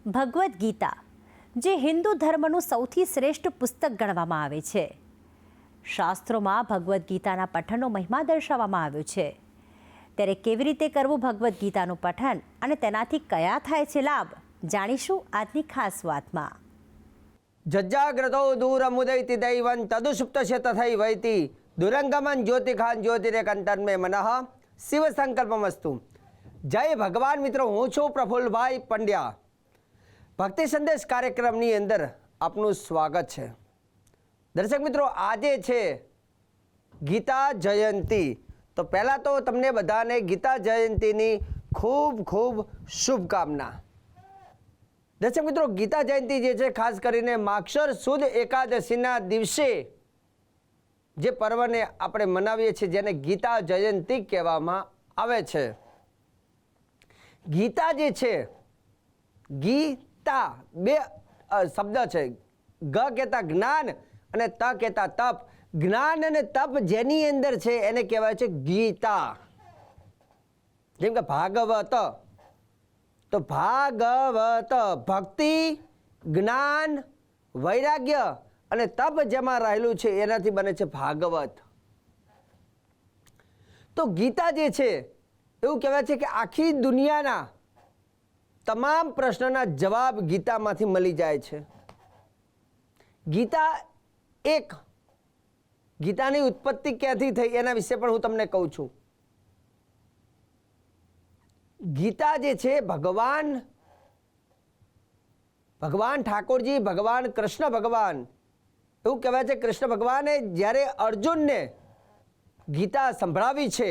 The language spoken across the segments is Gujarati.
ભગવદ્ ગીતા, જે હિન્દુ ધર્મનું સૌથી શ્રેષ્ઠ પુસ્તક ગણવામાં આવે છે. શાસ્ત્રોમાં ભગવદ્ ગીતાના પઠનનો મહિમા દર્શાવવામાં આવ્યો છે. ત્યારે કેવી રીતે કરવું ભગવદ્ ગીતાનું પઠન અને તેનાથી કયા થાય છે લાભ, જાણીશું આજની ખાસ વાતમાં. જજ્જાગ્રતો દૂરમુદૈતિ દૈવં તદુસુપ્તસ્ય તથૈવૈતિ દુરંગમન જ્યોતિખાન જ્યોતિરેકંતન્મે મનઃ શિવ સંકલ્પમસ્તુ. જય ભગવાન મિત્રો, હું છું પ્રફુલ્લભાઈ પંડ્યા. ભક્તિ સંદેશ કાર્યક્રમની અંદર આપનું સ્વાગત છે. દર્શક મિત્રો, આજે છે ગીતા જયંતી. તો પહેલાં તો તમને બધાને ગીતા જયંતીની ખૂબ ખૂબ શુભકામના. દર્શક મિત્રો, ગીતા જયંતી જે છે, ખાસ કરીને માગશર સુદ એકાદશીના દિવસે જે પર્વને આપણે મનાવીએ છીએ, જેને ગીતા જયંતી કહેવામાં આવે છે. ગીતા જે છે, ગીતા બે શબ્દ છે. ગ કહેતા જ્ઞાન અને ત કહેતા તપ. જ્ઞાન અને તપ જેની અંદર છે એને કહેવાય છે ગીતા. જેમ કે ભાગવત, તો ભાગવત ભક્તિ, જ્ઞાન, વૈરાગ્ય અને તપ જેમાં રહેલું છે એનાથી બને છે ભાગવત. તો ગીતા જે છે એવું કહેવાય છે કે આખી દુનિયાના તમામ પ્રશ્નોના જવાબ ગીતામાંથી મળી જાય છે. ગીતાની ઉત્પત્તિ ક્યાંથી થઈ એના વિશે પણ હું તમને કહું છું. ગીતા જે છે ભગવાન ઠાકોરજી, ભગવાન કૃષ્ણ ભગવાન, એવું કહેવાય છે કૃષ્ણ ભગવાને જ્યારે અર્જુનને ગીતા સંભળાવી છે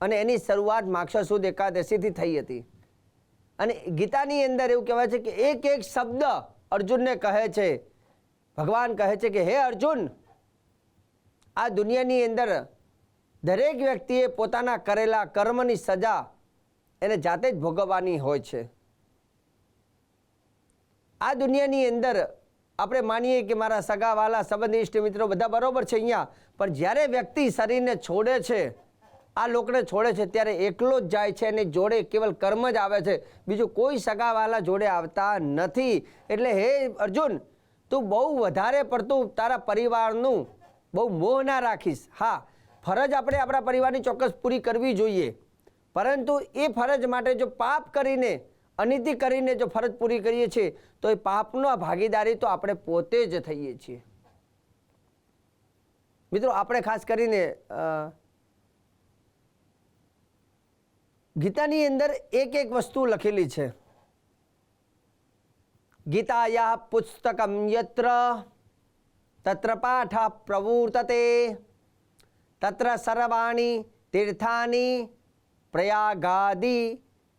અને એની શરૂઆત માગશર સુદ એકાદશીથી થઈ હતી. અને ગીતાની અંદર એવું કહેવાય છે કે એક એક શબ્દ અર્જુનને કહે છે. ભગવાન કહે છે કે હે અર્જુન, આ દુનિયાની અંદર દરેક વ્યક્તિએ પોતાના કરેલા કર્મની સજા એને જાતે જ ભોગવવાની હોય છે. આ દુનિયાની અંદર આપણે માનીએ કે મારા સગાવાલા, સંબંધી, મિત્રો બધા બરોબર છે અહીંયા, પણ જ્યારે વ્યક્તિ શરીરને છોડે છે, આ લોકને છોડે છે, ત્યારે એકલો જ જાય છે અને જોડે કેવલ કર્મ જ આવે છે, બીજું કોઈ સગાવાલા જોડે આવતા નથી. એટલે હે અર્જુન, તું બહુ વધારે પડતું તારા પરિવારનું બહુ મોહ ના રાખીશ. હા, ફરજ આપણે આપણા પરિવારની ચોક્કસ પૂરી કરવી જોઈએ, પરંતુ એ ફરજ માટે જો પાપ કરીને, અનીતિ કરીને જો ફરજ પૂરી કરીએ છીએ તો એ પાપનો ભાગીદારી તો આપણે પોતે જ થઈએ છીએ. મિત્રો, આપણે ખાસ કરીને ગીતાની અંદર એક એક વસ્તુ લખેલી છે. ગીતાયા પુસ્તકમ યત્ર તત્ર પાઠ પ્રવર્તતે તત્ર સર્વાણી તીર્થાની પ્રયાગાદી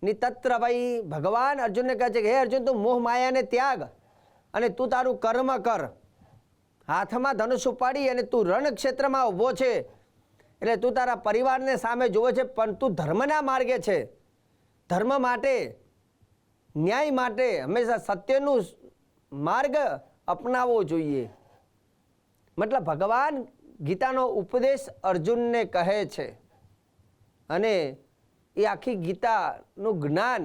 ની તત્ર વૈ. ભગવાન અર્જુનને કહે છે કે હે અર્જુન, તું મોહ માયાને ત્યાગ અને તું તારું કર્મ કર. હાથમાં ધનુષ ઉપાડી અને તું રણક્ષેત્રમાં ઊભો છે, એટલે તું તારા પરિવારને સામે જોવે છે, પણ તું ધર્મના માર્ગે છે. ધર્મ માટે, ન્યાય માટે હંમેશા સત્યનું માર્ગ અપનાવવો જોઈએ. મતલબ ભગવાન ગીતાનો ઉપદેશ અર્જુનને કહે છે અને એ આખી ગીતાનું જ્ઞાન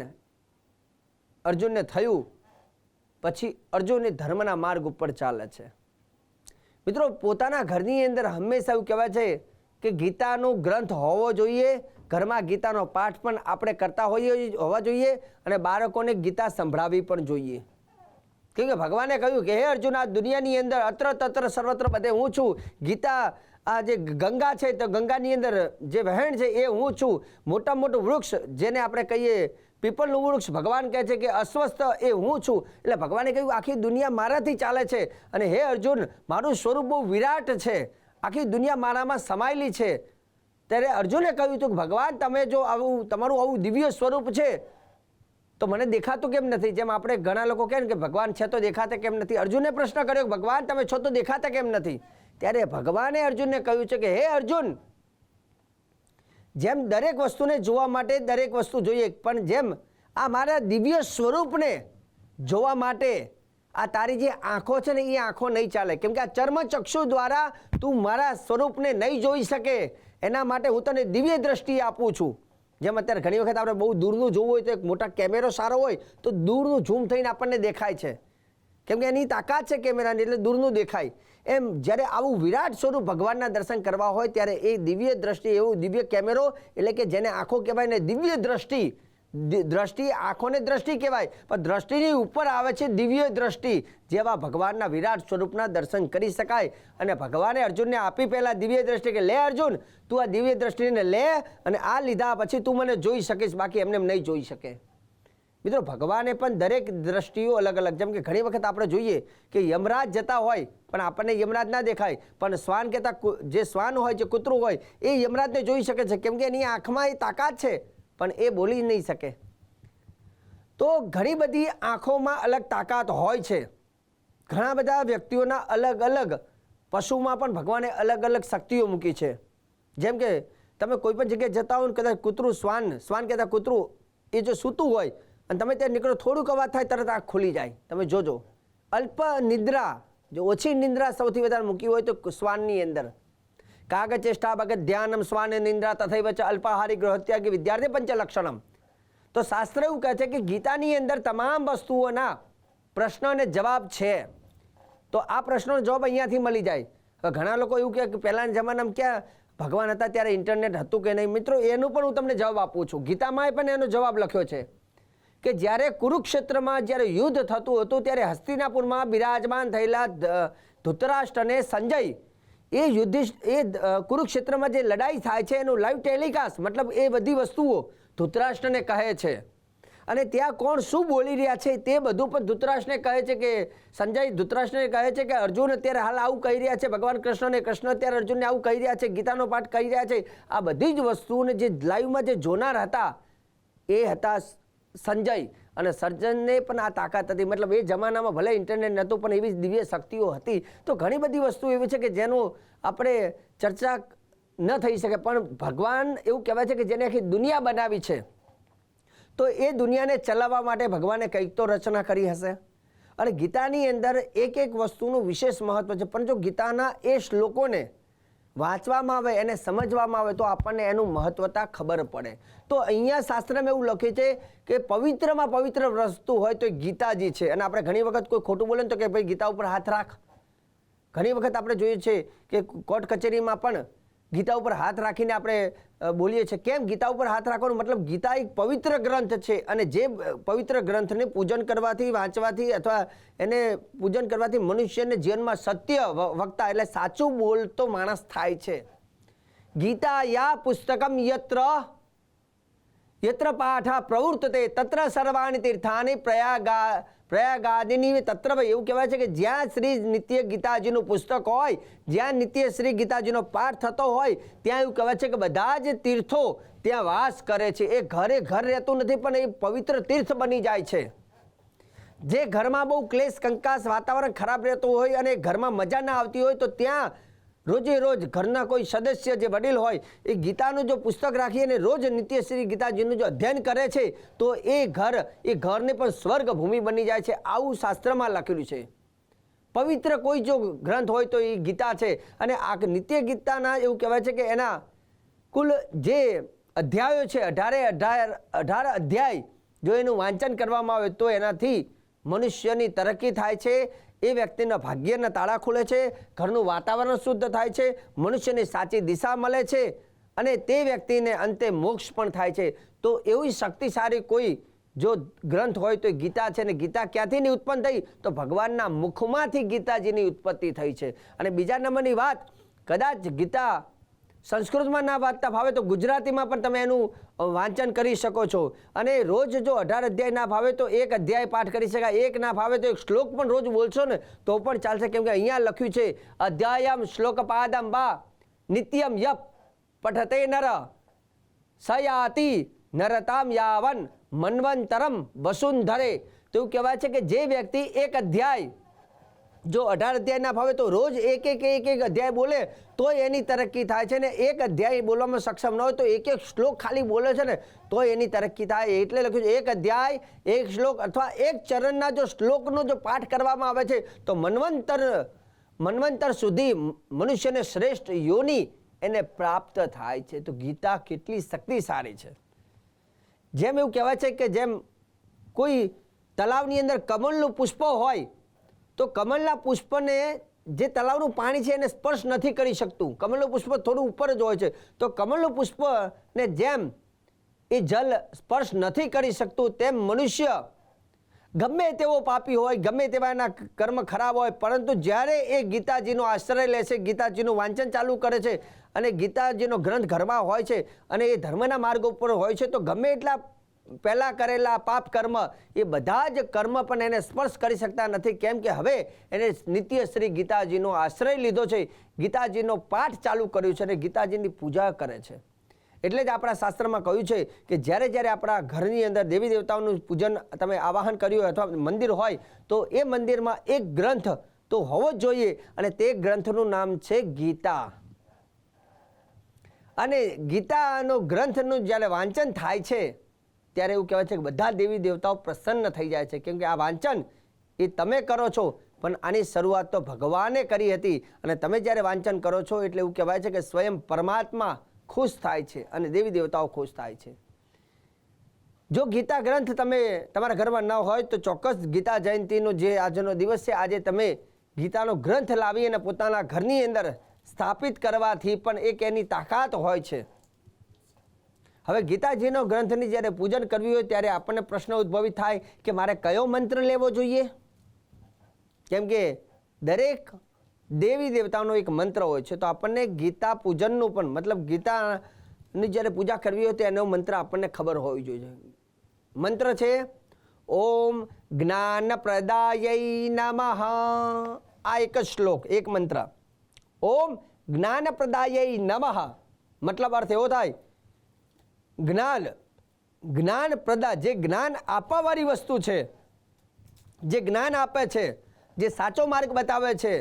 અર્જુનને થયું પછી અર્જુન એ ધર્મના માર્ગ ઉપર ચાલે છે. મિત્રો, પોતાના ઘરની અંદર હંમેશા એવું કહેવાય છે કે ગીતાનો ગ્રંથ હોવો જોઈએ. ઘરમાં ગીતાનો પાઠ પણ આપણે કરતા હોવા જોઈએ અને બાળકોને ગીતા સંભળાવવી પણ જોઈએ. કેમ કે ભગવાને કહ્યું કે હે અર્જુન, આ દુનિયાની અંદર અત્ર તત્ર સર્વત્ર બધે હું છું. ગીતા, આ જે ગંગા છે તો ગંગાની અંદર જે વહેણ છે એ હું છું. મોટામાં મોટું વૃક્ષ જેને આપણે કહીએ પીપળનું વૃક્ષ, ભગવાન કહે છે કે અસ્વસ્થ એ હું છું. એટલે ભગવાને કહ્યું આખી દુનિયા મારાથી ચાલે છે અને હે અર્જુન, મારું સ્વરૂપ બહુ વિરાટ છે, આખી દુનિયા મારામાં સમાયેલી છે. ત્યારે અર્જુને કહ્યું હતું કે ભગવાન, તમે જો તમારું આવું દિવ્ય સ્વરૂપ છે તો મને દેખાતું કેમ નથી? જેમ આપણે ઘણા લોકો કહે ને કે ભગવાન છે તો દેખાતા કેમ નથી? અર્જુને પ્રશ્ન કર્યો કે ભગવાન, તમે છો તો દેખાતા કેમ નથી? ત્યારે ભગવાને અર્જુનને કહ્યું છે કે હે અર્જુન, જેમ દરેક વસ્તુને જોવા માટે દરેક વસ્તુ જોઈએ, પણ જેમ આ મારા દિવ્ય સ્વરૂપને જોવા માટે આ તારી જે આંખો છે ને એ આંખો નહીં ચાલે. કેમ કે આ ચર્મચક્ષુ દ્વારા તું મારા સ્વરૂપને નહીં જોઈ શકે, એના માટે હું તને દિવ્ય દ્રષ્ટિ આપું છું. જેમ અત્યારે ઘણી વખત આપણે બહુ દૂરનું જોવું હોય તો એક મોટા કેમેરો સારો હોય તો દૂરનું ઝૂમ થઈને આપણને દેખાય છે, કેમ કે એની તાકાત છે કેમેરાની, એટલે દૂરનું દેખાય. એમ જ્યારે આવું વિરાટ સ્વરૂપ ભગવાનના દર્શન કરવા હોય ત્યારે એ દિવ્ય દ્રષ્ટિ, એવું દિવ્ય કેમેરો એટલે કે જેને આંખો કહેવાય ને દિવ્ય દ્રષ્ટિ, દ્રષ્ટિ આંખોને દ્રષ્ટિ કહેવાય, પણ દ્રષ્ટિની ઉપર આવે છે દિવ્ય દ્રષ્ટિ, જેવા ભગવાનના વિરાટ સ્વરૂપના દર્શન કરી શકાય. અને ભગવાને અર્જુનને આપી પહેલા દિવ્ય દ્રષ્ટિ કે લે અર્જુન, તું આ દિવ્ય દ્રષ્ટિને લે અને આ લીધા પછી તું મને જોઈ શકીશ, બાકી એમને નહીં જોઈ શકે. મિત્રો, ભગવાને પણ દરેક દ્રષ્ટિઓ અલગ અલગ, જેમ કે ઘણી વખત આપણે જોઈએ કે યમરાજ જતા હોય પણ આપણને યમરાજ ના દેખાય, પણ શ્વાન કહેતા જે શ્વાન હોય, જે કૂતરું હોય, એ યમરાજને જોઈ શકે છે, કેમ કે એની આંખમાં એ તાકાત છે, પણ એ બોલી નહીં શકે. તો ઘણી બધી આંખોમાં અલગ તાકાત હોય છે. ઘણા બધા વ્યક્તિઓના અલગ અલગ, પશુમાં પણ ભગવાને અલગ અલગ શક્તિઓ મૂકી છે. જેમ કે તમે કોઈ પણ જગ્યાએ જતા હો ને કદાચ કૂતરું, શ્વાન કહેતા કૂતરું એ જો સૂતું હોય અને તમે ત્યાં નીકળો, થોડુંક અવાજ થાય તરત આંખ ખુલી જાય. તમે જોજો, અલ્પ નિદ્રા, જો ઓછી નિદ્રા સૌથી વધારે મૂકી હોય તો શ્વાનની અંદર. કાગચેષ્ટા ભગત ધ્યાનમ શ્વાન નિંદ્રા તથૈવ ચ અલ્પાહારી ગૃહત્યાગી વિદ્યાર્થી પંચ લક્ષણમ. તો શાસ્ત્ર એવું કહે છે કે ગીતાની અંદર તમામ વસ્તુઓના પ્રશ્ન અને જવાબ છે. તો આ પ્રશ્નનો જવાબ અહીંયાથી મળી જાય. ઘણા લોકો એવું કહે કે પહેલાના જમાનામાં ક્યાં ભગવાન હતા ત્યારે ઇન્ટરનેટ હતું કે નહીં. મિત્રો, એનું પણ હું તમને જવાબ આપું છું. ગીતામાં પણ એનો જવાબ લખ્યો છે કે જ્યારે કુરુક્ષેત્રમાં જ્યારે યુદ્ધ થતું હતું ત્યારે હસ્તિનાપુરમાં બિરાજમાન થયેલા ધૃતરાષ્ટ્ર અને સંજય, એ કુરુક્ષેત્રમાં જે લડાઈ થાય છે એનું લાઈવ ટેલિકાસ્ટ, મતલબ એ બધી વસ્તુઓ ધૃતરાષ્ટ્રને કહે છે. અને ત્યાં કોણ શું બોલી રહ્યા છે તે બધું પણ ધૃતરાષ્ટ્રને કહે છે. કે સંજય ધૃતરાષ્ટ્રને કહે છે કે અર્જુન અત્યારે હાલ આવું કહી રહ્યા છે ભગવાન કૃષ્ણને, કૃષ્ણ અત્યારે અર્જુનને આવું કહી રહ્યા છે, ગીતાનો પાઠ કહી રહ્યા છે. આ બધી જ વસ્તુઓને જે લાઈવમાં જે જોનાર હતા એ હતા સંજય. અને સર્જનને પણ આ તાકાત હતી. મતલબ એ જમાનામાં ભલે ઇન્ટરનેટ નહોતું પણ એવી દિવ્ય શક્તિઓ હતી. તો ઘણી બધી વસ્તુ એવી છે કે જેનું આપણે ચર્ચા ન થઈ શકે, પણ ભગવાન એવું કહેવાય છે કે જેને આખી દુનિયા બનાવી છે, તો એ દુનિયાને ચલાવવા માટે ભગવાને કંઈક તો રચના કરી હશે. અને ગીતાની અંદર એક એક વસ્તુનું વિશેષ મહત્વ છે, પણ જો ગીતાના એ શ્લોકોને વાંચવામાં આવે, એને સમજવામાં આવે તો આપણને એનું મહત્વતા ખબર પડે. તો અહીંયા શાસ્ત્રમાં એવું લખ્યું છે કે પવિત્રમાં પવિત્ર વસ્તુ હોય તો ગીતાજી છે. અને આપણે ઘણી વખત કોઈ ખોટું બોલે ને તો કે ભાઈ ગીતા ઉપર હાથ રાખ. ઘણી વખત આપણે જોઈએ છે કે કોર્ટ કચેરીમાં પણ ગીતા ઉપર હાથ રાખીને આપણે બોલીએ છીએ. કેમ ગીતા ઉપર હાથ રાખવાનો મતલબ? ગીતા એક પવિત્ર ગ્રંથ છે અને જે પવિત્ર ગ્રંથને પૂજન કરવાથી, વાંચવાથી અથવા એને પૂજન કરવાથી મનુષ્યને જીવનમાં સત્ય વક્તા એટલે સાચું બોલતો માણસ થાય છે. ગીતા યા પુસ્તકમ યત્ર પાઠ પ્રવૃત્તતે તત્ર સર્વાણી તીર્થાની પ્રયાગાદિની તત્ર. એવું કહેવાય છે કે જ્યાં શ્રી નિત્ય ગીતાજીનું પુસ્તક હોય, જ્યાં નિત્ય શ્રી ગીતાજીનો પાઠ થતો હોય, ત્યાં એવું કહેવાય છે કે બધા જ તીર્થો ત્યાં વાસ કરે છે. એ ઘરે ઘર રહેતું નથી પણ એ પવિત્ર તીર્થ બની જાય છે. જે ઘરમાં બહુ ક્લેશ કંકાસ વાતાવરણ ખરાબ રહેતું હોય અને ઘરમાં મજા ના આવતી હોય તો ત્યાં રોજે રોજ ઘરના કોઈ સદસ્ય જે વડીલ હોય એ ગીતાનું જો પુસ્તક રાખી અને રોજ નિત્ય શ્રી ગીતાજીનું જો અધ્યયન કરે છે તો એ ઘરને પણ સ્વર્ગ ભૂમિ બની જાય છે. આવું શાસ્ત્રમાં લખેલું છે. પવિત્ર કોઈ જો ગ્રંથ હોય તો એ ગીતા છે. અને આ નિત્ય ગીતાના એવું કહેવાય છે કે એના કુલ જે અધ્યાયો છે 18 અધ્યાય જો એનું વાંચન કરવામાં આવે તો એનાથી મનુષ્યની તરક્કી થાય છે. એ વ્યક્તિના ભાગ્યના તાળા ખુલે છે, ઘરનું વાતાવરણ શુદ્ધ થાય છે, મનુષ્યને સાચી દિશા મળે છે અને તે વ્યક્તિને અંતે મોક્ષ પણ થાય છે. તો એવી શક્તિશાળી કોઈ જો ગ્રંથ હોય તો ગીતા છે. ને ગીતા ક્યાંથી ઉત્પન્ન થઈ? તો ભગવાનના મુખમાંથી ગીતાજીની ઉત્પત્તિ થઈ છે. અને બીજા નંબરની વાત, કદાચ ગીતા સંસ્કૃતમાં ના વાંચતા ભાવે તો ગુજરાતીમાં પણ તમે એનું વાંચન કરી શકો છો. અને રોજ જો 18 અધ્યાય ના ભાવે તો એક અધ્યાય પાઠ કરી શકાય. એક ના ભાવે તો એક શ્લોક પણ રોજ બોલશો ને તો પણ ચાલશે. કેમ કે અહીંયા લખ્યું છે અધ્યાયમ શ્લોકપાદમ બા નિત્યમ યપ પઠતે નર સયાતિ નરતામ યાવન મન્વંતરમ વસુંધરે. તો એવું કહેવાય છે કે જે વ્યક્તિ એક અધ્યાય જો 18 અધ્યાય ના ભાવે તો રોજ એક અધ્યાય બોલે તો એની તરક્કી થાય છે. ને એક અધ્યાય બોલવામાં સક્ષમ ન હોય તો એક શ્લોક ખાલી બોલે છે ને તો એની તરક્કી થાય. એટલે લખ્યું છે એક અધ્યાય, એક શ્લોક અથવા એક ચરણના જો શ્લોકનો જો પાઠ કરવામાં આવે છે તો મન્વંતર સુધી મનુષ્યને શ્રેષ્ઠ યોની એને પ્રાપ્ત થાય છે. તો ગીતા કેટલી શક્તિશાળી છે. જેમ એવું કહેવાય છે કે જેમ કોઈ તલાવની અંદર કમળનું પુષ્પ હોય તો કમળના પુષ્પને જે તલાવનું પાણી છે એને સ્પર્શ નથી કરી શકતું. કમળનું પુષ્પ થોડું ઉપર જ હોય છે. તો કમળનું પુષ્પને જેમ એ જલ સ્પર્શ નથી કરી શકતું, તેમ મનુષ્ય ગમે તેવો પાપી હોય, ગમે તેવા એના કર્મ ખરાબ હોય, પરંતુ જ્યારે એ ગીતાજીનો આશ્રય લે છે, ગીતાજીનું વાંચન ચાલુ કરે છે અને ગીતાજીનો ગ્રંથ ઘરમાં હોય છે અને એ ધર્મના માર્ગ ઉપર હોય છે, તો ગમે એટલા પહેલાં કરેલા પાપ કર્મ એ બધા જ કર્મ પણ એને સ્પર્શ કરી શકતા નથી. કેમ કે હવે એને નિત્ય શ્રી ગીતાજીનો આશ્રય લીધો છે, ગીતાજીનો પાઠ ચાલુ કર્યું છે અને ગીતાજીની પૂજા કરે છે. એટલે જ આપણા શાસ્ત્રમાં કહ્યું છે કે જ્યારે જ્યારે આપણા ઘરની અંદર દેવી દેવતાઓનું પૂજન તમે આવાહન કર્યું હોય અથવા મંદિર હોય તો એ મંદિરમાં એક ગ્રંથ તો હોવો જ જોઈએ અને તે ગ્રંથનું નામ છે ગીતા. અને ગીતાનો ગ્રંથનું જ્યારે વાંચન થાય છે ત્યારે એવું કહેવાય છે કે બધા દેવી દેવતાઓ પ્રસન્ન થઈ જાય છે. કેમ કે આ વાંચન એ તમે કરો છો, પણ આની શરૂઆત તો ભગવાને કરી હતી અને તમે જ્યારે વાંચન કરો છો એટલે એવું કહેવાય છે કે સ્વયં પરમાત્મા ખુશ થાય છે અને દેવી દેવતાઓ ખુશ થાય છે. જો ગીતા ગ્રંથ તમે તમારા ઘરમાં ન હોય તો ચોક્કસ ગીતા જયંતિનો જે આજનો દિવસ છે, આજે તમે ગીતાનો ગ્રંથ લાવી અને પોતાના ઘરની અંદર સ્થાપિત કરવાથી પણ એક એની તાકાત હોય છે. હવે ગીતાજીનો ગ્રંથની જ્યારે પૂજન કરવી હોય ત્યારે આપણને પ્રશ્ન ઉદ્ભવિત થાય કે મારે કયો મંત્ર લેવો જોઈએ. કેમ કે દરેક દેવી દેવતાનો એક મંત્ર હોય છે, તો આપણને ગીતા પૂજનનું પણ મતલબ ગીતાની જ્યારે પૂજા કરવી હોય તો એનો મંત્ર આપણને ખબર હોવી જોઈએ. મંત્ર છે ઓમ જ્ઞાન પ્રદાય નમઃ. આ એક જ શ્લોક, એક મંત્ર. ઓમ જ્ઞાન પ્રદાય નમઃ મતલબ અર્થ એવો થાય જ્ઞાન પ્રદા, જે જ્ઞાન આપવાવાળી વસ્તુ છે, જે જ્ઞાન આપે છે, જે સાચો માર્ગ બતાવે છે,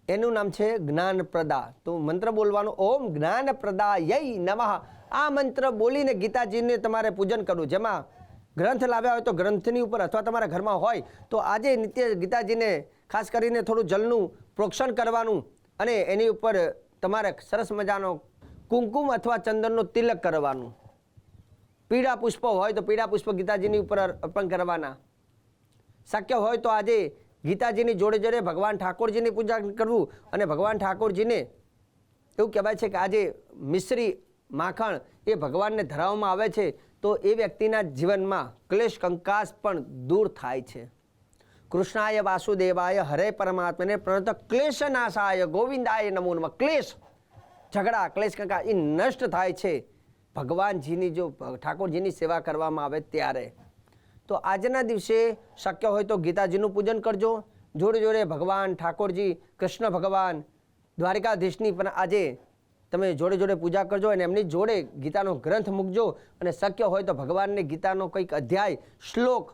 એનું નામ છે જ્ઞાન પ્રદા. તો મંત્ર બોલવાનું ઓમ જ્ઞાન પ્રદાય નમઃ. આ મંત્ર બોલીને ગીતાજીને તમારે પૂજન કરવું. જેમાં ગ્રંથ લાવ્યા હોય તો ગ્રંથની ઉપર અથવા તમારા ઘરમાં હોય તો આજે નિત્ય ગીતાજીને ખાસ કરીને થોડું જલનું પ્રોક્ષણ કરવાનું અને એની ઉપર તમારે સરસ મજાનો કુમકુમ અથવા ચંદનનો તિલક કરવાનું. પીળા પુષ્પ હોય તો પીળા પુષ્પ ગીતાજીની ઉપર અર્પણ કરવાના. શક્ય હોય તો આજે ગીતાજીની જોડે જોડે ભગવાન ઠાકોરજીની પૂજા કરવું અને ભગવાન ઠાકોરજીને એવું કહેવાય છે કે આજે મિશ્રી માખણ એ ભગવાનને ધરાવવામાં આવે છે તો એ વ્યક્તિના જીવનમાં ક્લેશ કંકાસ પણ દૂર થાય છે. કૃષ્ણાય વાસુદેવાય હરે પરમાત્માને પ્રણત ક્લેશ નાશાય ગોવિંદાય નમો નમઃ. ક્લેશ, ઝઘડા, ક્લેશ કંકાસ એ નષ્ટ થાય છે ભગવાનજીની જો ઠાકોરજીની સેવા કરવામાં આવે ત્યારે. તો આજના દિવસે શક્ય હોય તો ગીતાજીનું પૂજન કરજો. જોડે જોડે ભગવાન ઠાકોરજી, કૃષ્ણ ભગવાન, દ્વારિકાધીશની પણ આજે તમે જોડે જોડે પૂજા કરજો અને એમની જોડે ગીતાનો ગ્રંથ મૂકજો. અને શક્ય હોય તો ભગવાનને ગીતાનો કંઈક અધ્યાય, શ્લોક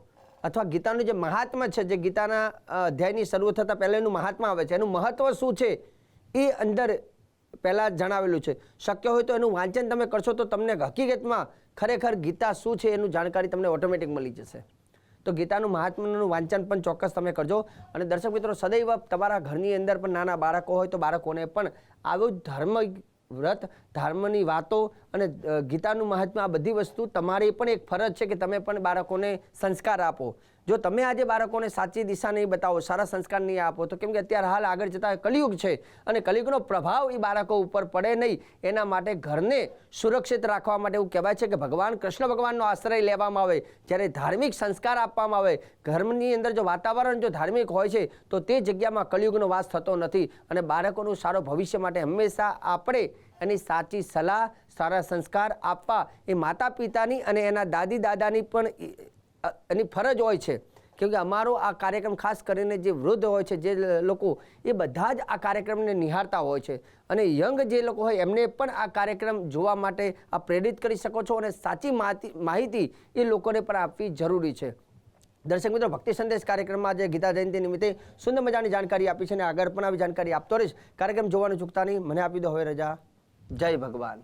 અથવા ગીતાનું જે મહાત્મા છે, જે ગીતાના અધ્યાયની શરૂ થતાં પહેલાં એનું મહાત્મા આવે છે, એનું મહત્વ શું છે એ અંદર પહેલાં જણાવેલું છે. શક્ય હોય તો એનું વાંચન તમે કરશો તો તમને હકીકતમાં ખરેખર ગીતા શું છે એનું જાણકારી તમને ઓટોમેટિક મળી જશે. તો ગીતાનું મહાત્માનું વાંચન પણ ચોક્કસ તમે કરજો. અને દર્શક મિત્રો, સદૈવ તમારા ઘરની અંદર પણ નાના બાળકો હોય તો બાળકોને પણ આવું ધર્મ વ્રત, ધર્મની વાતો અને ગીતાનું મહાત્મા, આ બધી વસ્તુ તમારી પણ એક ફરજ છે કે તમે પણ બાળકોને સંસ્કાર આપો. જો તમે આજે બાળકોને સાચી દિશા નહીં બતાવો, સારા સંસ્કાર નહીં આપો તો કેમ કે અત્યારે હાલ આગળ જતાં કલિયુગ છે અને કલિયુગનો પ્રભાવ એ બાળકો ઉપર પડે નહીં, એના માટે ઘરને સુરક્ષિત રાખવા માટે એવું કહેવાય છે કે ભગવાન કૃષ્ણ ભગવાનનો આશ્રય લેવામાં આવે. જ્યારે ધાર્મિક સંસ્કાર આપવામાં આવે, ઘરની અંદર જો વાતાવરણ જો ધાર્મિક હોય છે તો તે જગ્યામાં કલિયુગનો વાસ થતો નથી. અને બાળકોનું સારું ભવિષ્ય માટે હંમેશા આપણે એની સાચી સલાહ, સારા સંસ્કાર આપવા એ માતા પિતાની અને એના દાદી દાદાની પણ એની ફરજ હોય છે. કેમ કે અમારો આ કાર્યક્રમ ખાસ કરીને જે વૃદ્ધ હોય છે, જે લોકો, એ બધા જ આ કાર્યક્રમને નિહાળતા હોય છે અને યંગ જે લોકો હોય એમને પણ આ કાર્યક્રમ જોવા માટે આ પ્રેરિત કરી શકો છો અને સાચી માહિતી એ લોકોને પણ આપવી જરૂરી છે. દર્શક મિત્રો, ભક્તિ સંદેશ કાર્યક્રમમાં આજે ગીતા જયંતિ નિમિત્તે સુંદર મજાની જાણકારી આપી છે અને આગળ પણ આવી જાણકારી આપતો રહીશ. કાર્યક્રમ જોવાનું ચૂકતા નહીં. મને આપી દો હવે રજા. જય ભગવાન.